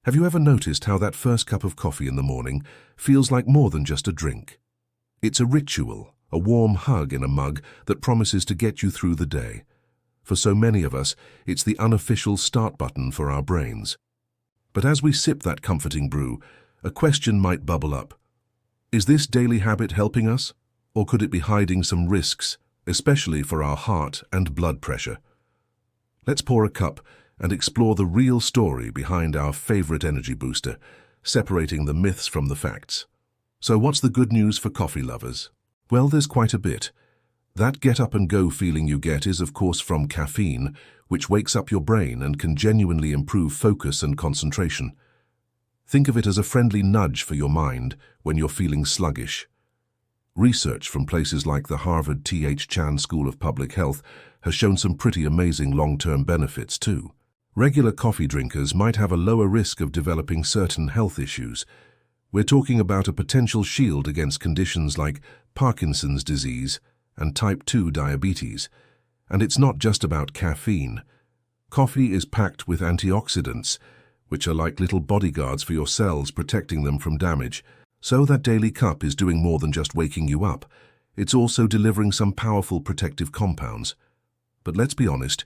Have you ever noticed how that first cup of coffee in the morning feels like more than just a drink? It's a ritual, a warm hug in a mug that promises to get you through the day. For so many of us, it's the unofficial start button for our brains. But as we sip that comforting brew, a question might bubble up. Is this daily habit helping us, or could it be hiding some risks, especially for our heart and blood pressure? Let's pour a cup and explore the real story behind our favorite energy booster, separating the myths from the facts. So what's the good news for coffee lovers? Well, there's quite a bit. That get-up-and-go feeling you get is, of course, from caffeine, which wakes up your brain and can genuinely improve focus and concentration. Think of it as a friendly nudge for your mind when you're feeling sluggish. Research from places like the Harvard T.H. Chan School of Public Health has shown some pretty amazing long-term benefits too. Regular coffee drinkers might have a lower risk of developing certain health issues. We're talking about a potential shield against conditions like Parkinson's disease and type 2 diabetes. And it's not just about caffeine. Coffee is packed with antioxidants, which are like little bodyguards for your cells, protecting them from damage. So that daily cup is doing more than just waking you up. It's also delivering some powerful protective compounds. But let's be honest,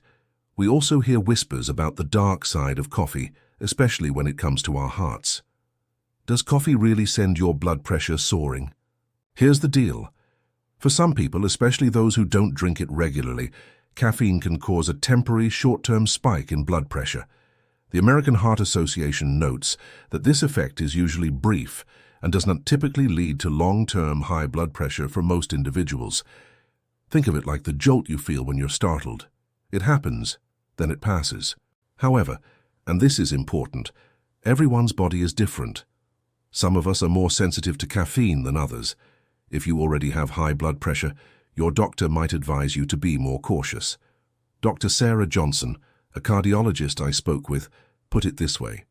we also hear whispers about the dark side of coffee, especially when it comes to our hearts. Does coffee really send your blood pressure soaring? Here's the deal. For some people, especially those who don't drink it regularly, caffeine can cause a temporary short-term spike in blood pressure. The American Heart Association notes that this effect is usually brief and does not typically lead to long-term high blood pressure for most individuals. Think of it like the jolt you feel when you're startled. It happens, then it passes. However, and this is important, everyone's body is different. Some of us are more sensitive to caffeine than others. If you already have high blood pressure, your doctor might advise you to be more cautious. Dr. Sarah Johnson, a cardiologist I spoke with, put it this way.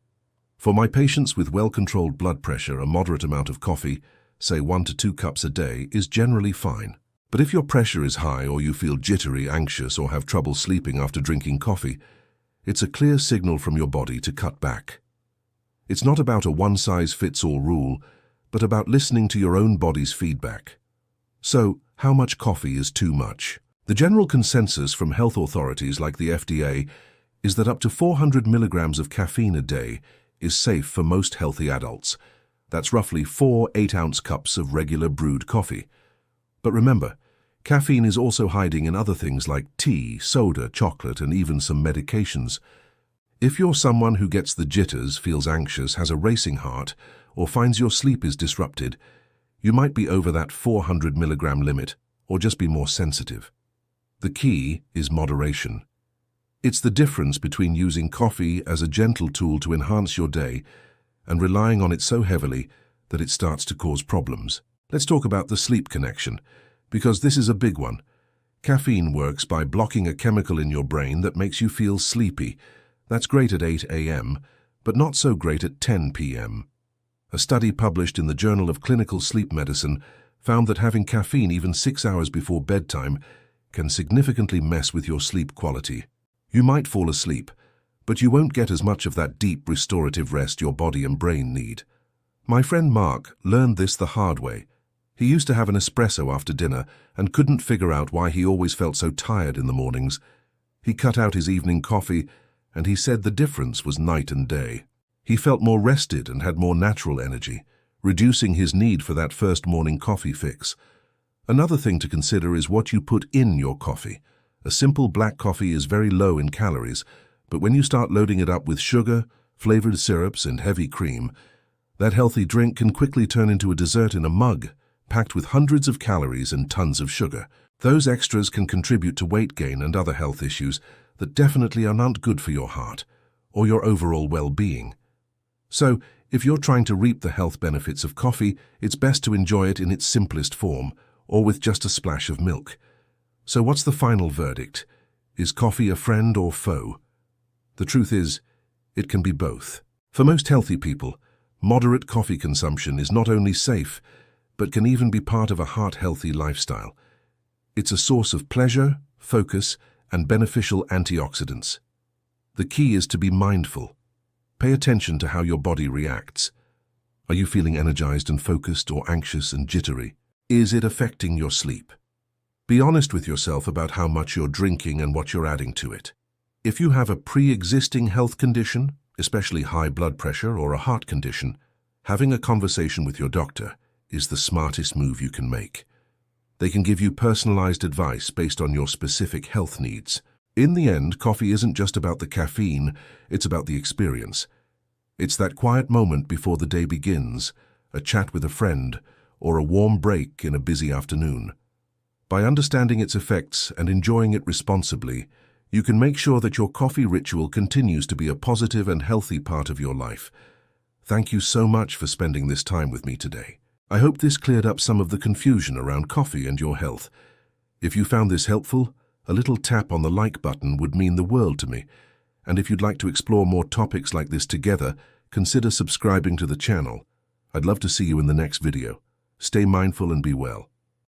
For my patients with well-controlled blood pressure, a moderate amount of coffee, say 1 to 2 cups a day, is generally fine. But if your pressure is high or you feel jittery, anxious, or have trouble sleeping after drinking coffee, it's a clear signal from your body to cut back. It's not about a one-size-fits-all rule, but about listening to your own body's feedback. So, how much coffee is too much? The general consensus from health authorities like the FDA is that up to 400 milligrams of caffeine a day is safe for most healthy adults. That's roughly 4 8-ounce cups of regular brewed coffee. But remember, caffeine is also hiding in other things like tea, soda, chocolate, and even some medications. If you're someone who gets the jitters, feels anxious, has a racing heart, or finds your sleep is disrupted, you might be over that 400 milligram limit, or just be more sensitive. The key is moderation. It's the difference between using coffee as a gentle tool to enhance your day and relying on it so heavily that it starts to cause problems. Let's talk about the sleep connection, because this is a big one. Caffeine works by blocking a chemical in your brain that makes you feel sleepy. That's great at 8 a.m., but not so great at 10 p.m. A study published in the Journal of Clinical Sleep Medicine found that having caffeine even 6 hours before bedtime can significantly mess with your sleep quality. You might fall asleep, but you won't get as much of that deep restorative rest your body and brain need. My friend Mark learned this the hard way. He used to have an espresso after dinner and couldn't figure out why he always felt so tired in the mornings. He cut out his evening coffee, and he said the difference was night and day. He felt more rested and had more natural energy, reducing his need for that first morning coffee fix. Another thing to consider is what you put in your coffee. A simple black coffee is very low in calories, but when you start loading it up with sugar, flavored syrups, and heavy cream, that healthy drink can quickly turn into a dessert in a mug, packed with hundreds of calories and tons of sugar. Those extras can contribute to weight gain and other health issues that definitely are not good for your heart or your overall well-being. So, if you're trying to reap the health benefits of coffee, it's best to enjoy it in its simplest form, or with just a splash of milk. So what's the final verdict? Is coffee a friend or foe? The truth is, it can be both. For most healthy people, moderate coffee consumption is not only safe, but can even be part of a heart-healthy lifestyle. It's a source of pleasure, focus, and beneficial antioxidants. The key is to be mindful. Pay attention to how your body reacts. Are you feeling energized and focused, or anxious and jittery? Is it affecting your sleep? Be honest with yourself about how much you're drinking and what you're adding to it. If you have a pre-existing health condition, especially high blood pressure or a heart condition, having a conversation with your doctor is the smartest move you can make. They can give you personalized advice based on your specific health needs. In the end, coffee isn't just about the caffeine, it's about the experience. It's that quiet moment before the day begins, a chat with a friend, or a warm break in a busy afternoon. By understanding its effects and enjoying it responsibly, you can make sure that your coffee ritual continues to be a positive and healthy part of your life. Thank you so much for spending this time with me today. I hope this cleared up some of the confusion around coffee and your health. If you found this helpful, a little tap on the like button would mean the world to me. And if you'd like to explore more topics like this together, consider subscribing to the channel. I'd love to see you in the next video. Stay mindful and be well.